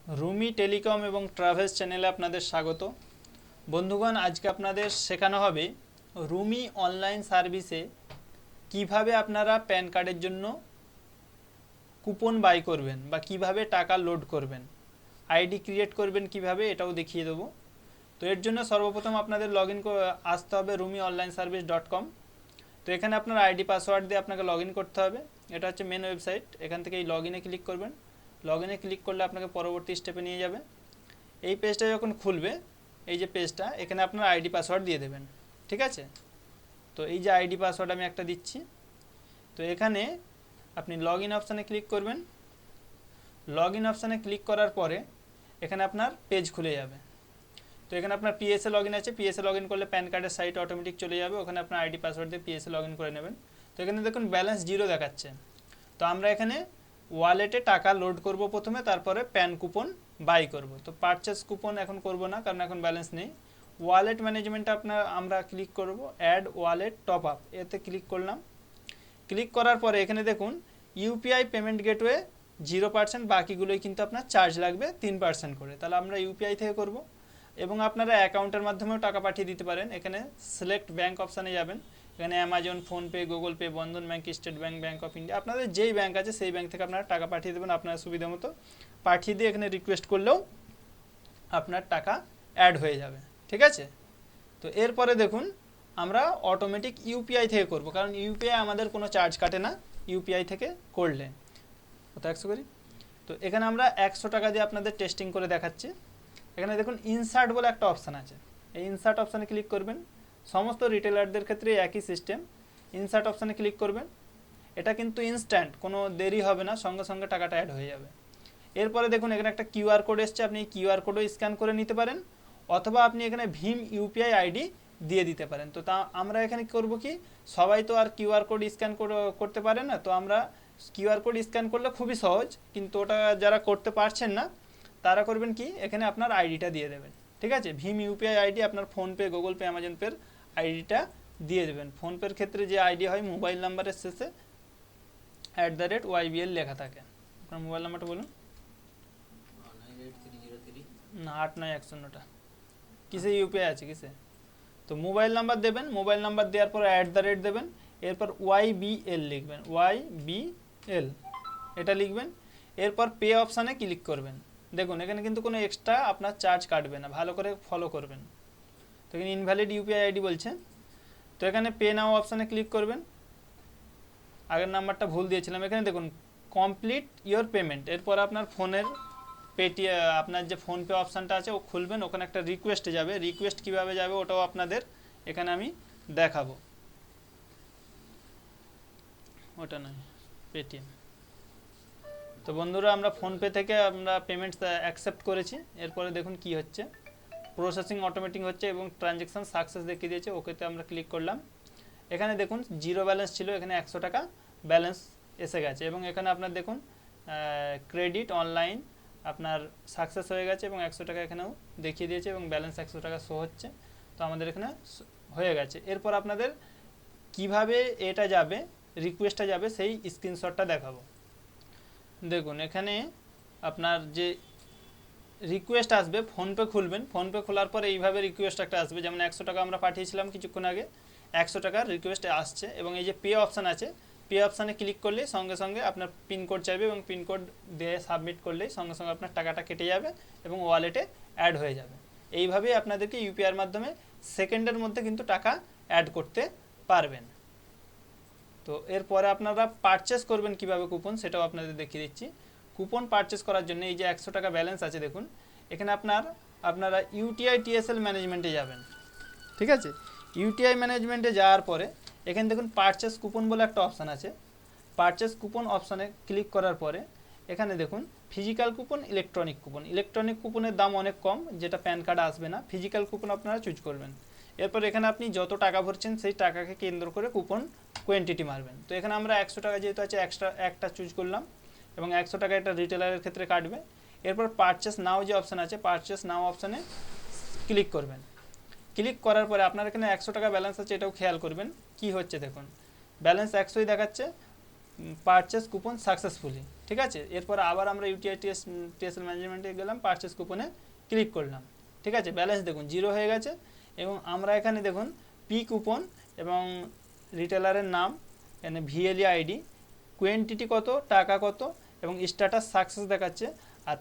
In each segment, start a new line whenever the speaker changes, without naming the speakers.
Rumi telecom এবং travels চ্যানেলে আপনাদের স্বাগত। বন্ধুগণ, আজকে আপনাদের শেখানো হবে রুমি অনলাইন সার্ভিসে কিভাবে আপনারা প্যান কার্ডের জন্য কুপন বাই করবেন বা কিভাবে টাকা লোড করবেন, আইডি ক্রিয়েট করবেন কিভাবে, এটাও দেখিয়ে দেবো। তো এর জন্য সর্বপ্রথম আপনাদের লগ ইন আসতে হবে rumiOnlineService.com। তো এখানে আপনার আইডি পাসওয়ার্ড দিয়ে আপনাকে লগ ইন করতে হবে। এটা হচ্ছে মেন ওয়েবসাইট। এখান থেকে এই লগ ইনে ক্লিক করবেন। লগ ইনে ক্লিক করলে আপনাকে পরবর্তী স্টেপে নিয়ে যাবে। এই পেজটা যখন খুলবে, এই যে পেজটা, এখানে আপনার আইডি পাসওয়ার্ড দিয়ে দেবেন। ঠিক আছে? তো এই যে আইডি পাসওয়ার্ড আমি একটা দিচ্ছি। তো এখানে আপনি লগ ইন অপশানে ক্লিক করবেন। লগ ইন অপশানে ক্লিক করার পরে এখানে আপনার পেজ খুলে যাবে। তো এখানে আপনার পিএসএ লগ ইন আছে। পিএসএ লগ ইন করলে প্যান কার্ডের সাইট অটোমেটিক চলে যাবে। ওখানে আপনার আইডি পাসওয়ার্ড দিয়ে পিএসএ লগ ইন করে নেবেন। তো এখানে দেখুন ব্যালেন্স 0 দেখাচ্ছে। তো আমরা এখানে ওয়ালেটে টাকা লোড করব প্রথমে, তারপরে প্যান কুপন বাই করব। তো পারচেস কুপন এখন করব না, কারণ এখন ব্যালেন্স নেই। ওয়ালেট ম্যানেজমেন্টে আমরা ক্লিক করব, অ্যাড ওয়ালেট টপ আপ, এতে ক্লিক করলাম। ক্লিক করার পরে এখানে দেখুন ইউপিআই পেমেন্ট গেটওয়ে 0%, বাকিগুলোই কিন্তু আপনার চার্জ লাগবে 3% করে। তাহলে আমরা ইউপিআই থেকে করব। এবং আপনারা অ্যাকাউন্টের মাধ্যমেও টাকা পাঠিয়ে দিতে পারেন। এখানে সিলেক্ট ব্যাঙ্ক অপশানে যাবেন। এখানে Amazon, PhonePe, Google pay, Bandhan bank, state bank, bank of India, আপনাদের যেই ব্যাঙ্ক আছে সেই ব্যাঙ্ক থেকে আপনারা টাকা পাঠিয়ে দেবেন আপনার সুবিধা মতো। পাঠিয়ে দিয়ে এখানে রিকোয়েস্ট করলেও আপনার টাকা অ্যাড হয়ে যাবে। ঠিক আছে? তো এরপরে দেখুন আমরা অটোমেটিক ইউপিআই থেকে করব, কারণ ইউপিআই আমাদের কোনো চার্জ কাটে না ইউপিআই থেকে করলে। কত 100 করি। তো এখানে আমরা 100 টাকা দিয়ে আপনাদের টেস্টিং করে দেখাচ্ছি। এখানে দেখুন ইনসার্ট বলে একটা অপশান আছে। এই ইনসার্ট অপশানে ক্লিক করবেন। সমস্ত রিটেলারদের ক্ষেত্রে একই সিস্টেম। ইনসার্ট অপশানে ক্লিক করবেন। এটা কিন্তু ইনস্ট্যান্ট, কোনো দেরি হবে না, সঙ্গে সঙ্গে টাকাটা অ্যাড হয়ে যাবে। এরপরে দেখুন এখানে একটা কিউআর কোড এসছে, আপনি কিউআর কোডও স্ক্যান করে নিতে পারেন, অথবা আপনি এখানে ভীম ইউপিআই আইডি দিয়ে দিতে পারেন। তো আমরা এখানে করব কি, সবাই তো আর কিউআর কোড স্ক্যান করতে পারে না। তো আমরা কিউআর কোড স্ক্যান করলে খুবই সহজ, কিন্তু ওটা যারা করতে পারছেন না তারা করবেন কি, এখানে আপনার আইডিটা দিয়ে দেবেন। ঠিক আছে? ভীম ইউপিআই আইডি আপনার ফোনপে, গুগল পে, অ্যামাজন পের আইডিটা দিয়ে দেবেন। ফোনপের ক্ষেত্রে যে আইডি হয় মোবাইল নাম্বারের শেষে @YBL লেখা থাকে। আপনার মোবাইল নাম্বারটা বলুন। না, 89100টা কিসে ইউপিআই আছে কিসে? তো মোবাইল নাম্বার দেবেন। মোবাইল নাম্বার দেওয়ার পর দেবেন। এরপর YBL লিখবেন, YBL এটা লিখবেন। এরপর পে অপশানে ক্লিক করবেন। দেখুন এখানে কিন্তু কোনো এক্সট্রা আপনার চার্জ কাটবে না, ভালো করে ফলো করবেন। তো এখানে ইনভ্যালিড ইউপিআই আইডি বলছে। তো এখানে পে নাও অপশানে ক্লিক করবেন। আগের নাম্বারটা ভুল দিয়েছিলাম। এখানে দেখুন কমপ্লিট ইয়োর পেমেন্ট। এরপর আপনার ফোনের আপনার যে ফোনপে অপশানটা আছে ও খুলবেন। ওখানে একটা রিকোয়েস্টে যাবে। রিকোয়েস্ট কীভাবে যাবে ওটাও আপনাদের এখানে আমি দেখাবো। ওটা নয়, পেটিএম। তো বন্ধুরা, আমরা ফোনপে থেকে আমরা পেমেন্টস অ্যাকসেপ্ট করেছি। এরপরে দেখুন কি হচ্ছে, প্রসেসিং অটোমেটিক হচ্ছে এবং ট্রানজ্যাকশান সাকসেস দেখিয়ে দিয়েছে। ওকেতে আমরা ক্লিক করলাম। এখানে দেখুন 0 ব্যালেন্স ছিল, এখানে 100 টাকা ব্যালেন্স এসে গেছে। এবং এখানে আপনার দেখুন ক্রেডিট অনলাইন আপনার সাকসেস হয়ে গেছে এবং 100 টাকা এখানেও দেখিয়ে দিয়েছে এবং ব্যালেন্স 100 টাকা শো হচ্ছে। তো আমাদের এখানে হয়ে গেছে। এরপর আপনাদের কিভাবে এটা যাবে, রিকোয়েস্টটা যাবে, সেই স্ক্রিনশটটা দেখাবো। দেখুন এখানে আপনার যে রিকোয়েস্ট আসবে, ফোনপে খুলবেন। ফোনপে খোলার পর এইভাবে রিকোয়েস্ট একটা আসবে, যেমন 100 টাকা আমরা পাঠিয়েছিলাম কিছুক্ষণ আগে, 100 টাকার রিকোয়েস্ট আসছে। এবং এই যে পে অপশান আছে, পে অপশানে ক্লিক করলেই সঙ্গে সঙ্গে আপনার পিনকোড চাইবে এবং পিনকোড দিয়ে সাবমিট করলেই সঙ্গে সঙ্গে আপনার টাকাটা কেটে যাবে এবং ওয়ালেটে অ্যাড হয়ে যাবে। এইভাবেই আপনাদেরকে ইউপিআইয়ের মাধ্যমে সেকেন্ডের মধ্যে কিন্তু টাকা অ্যাড করতে পারবেন। তো এরপরে আপনারা পারচেস করবেন কিভাবে কুপন, সেটাও আপনাদের দেখিয়ে দিচ্ছি। কুপন পারচেস করার জন্য এই যে 100 টাকা ব্যালেন্স আছে দেখুন, এখানে আপনারা ইউটিআই টিএসএল ম্যানেজমেন্টে যাবেন। ঠিক আছে? ইউটিআই ম্যানেজমেন্টে যাওয়ার পরে এখানে দেখুন পারচেস কুপন বলে একটা অপশান আছে। পারচেস কুপন অপশানে ক্লিক করার পরে এখানে দেখুন physical coupon, electronic coupon. Electronic কুপনের দাম অনেক কম, যেটা প্যান কার্ড আসবে না। ফিজিক্যাল কুপন আপনারা চুজ করবেন। এরপর এখানে আপনি যত টাকা ভরছেন সেই টাকাকে কেন্দ্র করে কুপন কোয়ান্টিটি মারবেন। তো এখানে আমরা 100 টাকা যেহেতু আছে এক্সট্রা একটা চুজ করলাম এবং 100 টাকা এটা রিটেলারের ক্ষেত্রে কাটবে। এরপর পারচেস নাও যে অপশান আছে, পারচেস নাও অপশানে ক্লিক করবেন। ক্লিক করার পরে আপনার এখানে 100 টাকা ব্যালেন্স আছে, এটাও খেয়াল করবেন কি হচ্ছে। দেখুন ব্যালেন্স 100ই দেখাচ্ছে, পারচেস কুপন সাকসেসফুলি। ঠিক আছে। এরপর আবার আমরা ইউটিআই টিএসএল ম্যানেজমেন্টে গেলাম, পারচেস কুপনে ক্লিক করলাম। ঠিক আছে, ব্যালেন্স দেখুন 0 হয়ে গেছে। এবং আমরা এখানে দেখুন পি কুপন এবং রিটেলারের নাম, এখানে ভিএলই আইডি, কোয়েন্টিটি কত, টাকা কত এবং স্ট্যাটাস সাকসেস দেখাচ্ছে। আর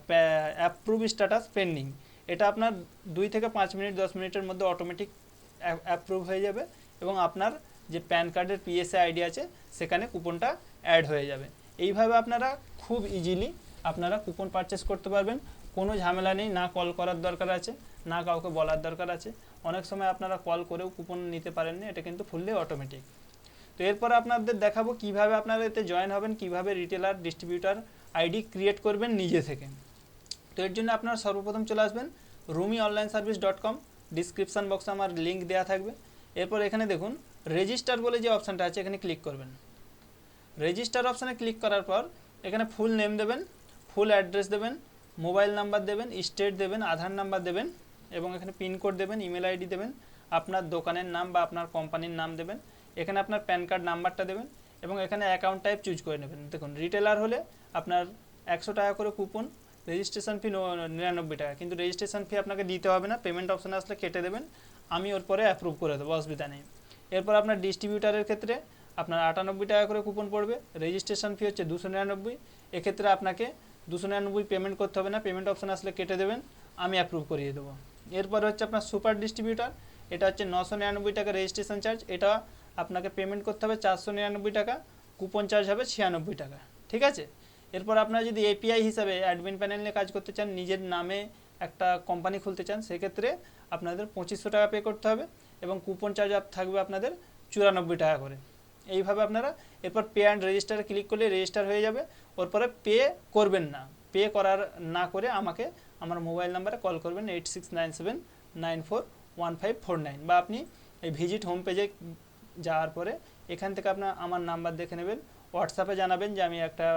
অ্যাপ্রুভ স্ট্যাটাস পেন্ডিং, এটা আপনার 2 থেকে 5 মিনিট 10 মিনিটের মধ্যে অটোমেটিক অ্যাপ্রুভ হয়ে যাবে এবং আপনার যে প্যান কার্ডের পিএসএ আইডি আছে সেখানে কুপনটা অ্যাড হয়ে যাবে। এইভাবে আপনারা খুব ইজিলি আপনারা কুপন পারচেস করতে পারবেন, কোনো ঝামেলা নেই, না কল করার দরকার আছে না কাউকে বলার দরকার আছে। অনেক সময় আপনারা কল করেও কুপন নিতে পারেননি, এটা কিন্তু ফুললি অটোমেটিক। তো এরপর আপনাদের দেখাবো কিভাবে আপনারা এতে জয়েন হবেন, কিভাবে রিটেলার ডিস্ট্রিবিউটার আইডি ক্রিয়েট করবেন নিজে থেকে। তো এর জন্য আপনারা সর্বপ্রথম চলে আসবেন rumiOnlineService.com, ডিসক্রিপশান বক্সে আমার লিঙ্ক দেওয়া থাকবে। এরপর এখানে দেখুন রেজিস্টার বলে যে অপশানটা আছে এখানে ক্লিক করবেন। রেজিস্টার অপশানে ক্লিক করার পর এখানে ফুল নেম দেবেন, ফুল অ্যাড্রেস দেবেন, মোবাইল নাম্বার দেবেন, স্টেট দেবেন, আধার নাম্বার দেবেন এবং এখানে পিনকোড দেবেন, ইমেল আইডি দেবেন, আপনার দোকানের নাম বা আপনার কোম্পানির নাম দেবেন, এখানে আপনার প্যান কার্ড নাম্বারটা দেবেন এবং এখানে অ্যাকাউন্ট টাইপ চুজ করে নেবেন। দেখুন রিটেলার হলে আপনার 100 টাকা করে কুপন, রেজিস্ট্রেশন ফি 99 টাকা, কিন্তু রেজিস্ট্রেশন ফি আপনাকে দিতে হবে না, পেমেন্ট অপশানে আসলে কেটে দেবেন, আমি ওর পরে অ্যাপ্রুভ করে দেবো, অসুবিধা নেই। এরপর আপনার ডিস্ট্রিবিউটারের ক্ষেত্রে আপনার 98 টাকা করে কুপন পড়বে, রেজিস্ট্রেশন ফি হচ্ছে 299, এক্ষেত্রে আপনাকে 299 পেমেন্ট করতে হবে না, পেমেন্ট অপশান আসলে কেটে দেবেন, আমি অ্যাপ্রুভ করিয়ে দেবো। এরপর হচ্ছে আপনার সুপার ডিস্ট্রিবিউটার, এটা হচ্ছে 999 টাকা রেজিস্ট্রেশন চার্জ, এটা আপনাকে পেমেন্ট করতে হবে 499 টাকা, কুপন চার্জ হবে 96 টাকা। ঠিক আছে। এরপর আপনারা যদি এপিআই হিসাবে অ্যাডমিন প্যানেল নিয়ে কাজ করতে চান, নিজের নামে একটা কোম্পানি খুলতে চান, সেক্ষেত্রে আপনাদের 2500 টাকা পে করতে হবে এবং কুপন চার্জ থাকবে আপনাদের 94 টাকা করে। এইভাবে আপনারা এরপর পে অ্যান্ড রেজিস্টারে ক্লিক করলে রেজিস্টার হয়ে যাবে। ওর পরে পে করবেন না, পে করার না করে আমাকে আমার মোবাইল নাম্বারে কল করবেন 8697941549, বা আপনি এই ভিজিট হোম পেজে যাওয়ার পরে এখান থেকে আপনার আমার নাম্বার দেখে নেবেন, হোয়াটসঅ্যাপে জানাবেন যে আমি একটা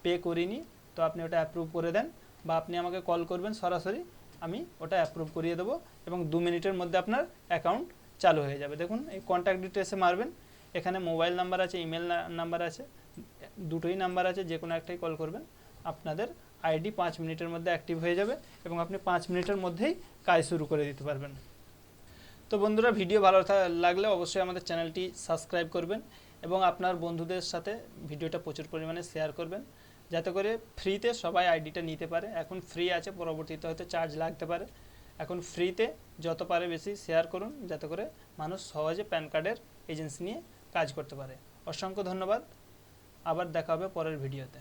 পে করিনি, তো আপনি ওটা অ্যাপ্রুভ করে দেন, বা আপনি আমাকে কল করবেন সরাসরি, আমি ওটা অ্যাপ্রুভ করিয়ে দেবো এবং 2 মিনিটের মধ্যে আপনার অ্যাকাউন্ট চালু হয়ে যাবে। দেখুন এই কন্ট্যাক্ট ডিটেলসে মারবেন, এখানে মোবাইল নাম্বার আছে, ইমেল নাম্বার আছে, দুটোই নাম্বার আছে, যে কোনো একটাই কল করবেন, আপনাদের আইডি 5 মিনিটের মধ্যে অ্যাক্টিভ হয়ে যাবে এবং আপনি 5 মিনিটের মধ্যেই কাজ শুরু করে দিতে পারবেন। তো বন্ধুরা, ভিডিও ভালো লাগলে অবশ্যই আমাদের চ্যানেলটি সাবস্ক্রাইব করবেন এবং আপনার বন্ধুদের সাথে ভিডিওটা প্রচুর পরিমাণে শেয়ার করবেন, যাতে করে ফ্রিতে সবাই আইডিটা নিতে পারে। এখন ফ্রি আছে, পরবর্তীতে হয়তো চার্জ লাগতে পারে, এখন ফ্রিতে যত পারে বেশি শেয়ার করুন, যাতে করে মানুষ সহজে প্যান কার্ডের এজেন্সি নিয়ে কাজ করতে পারে। অসংখ্য ধন্যবাদ, আবার দেখা হবে পরের ভিডিওতে।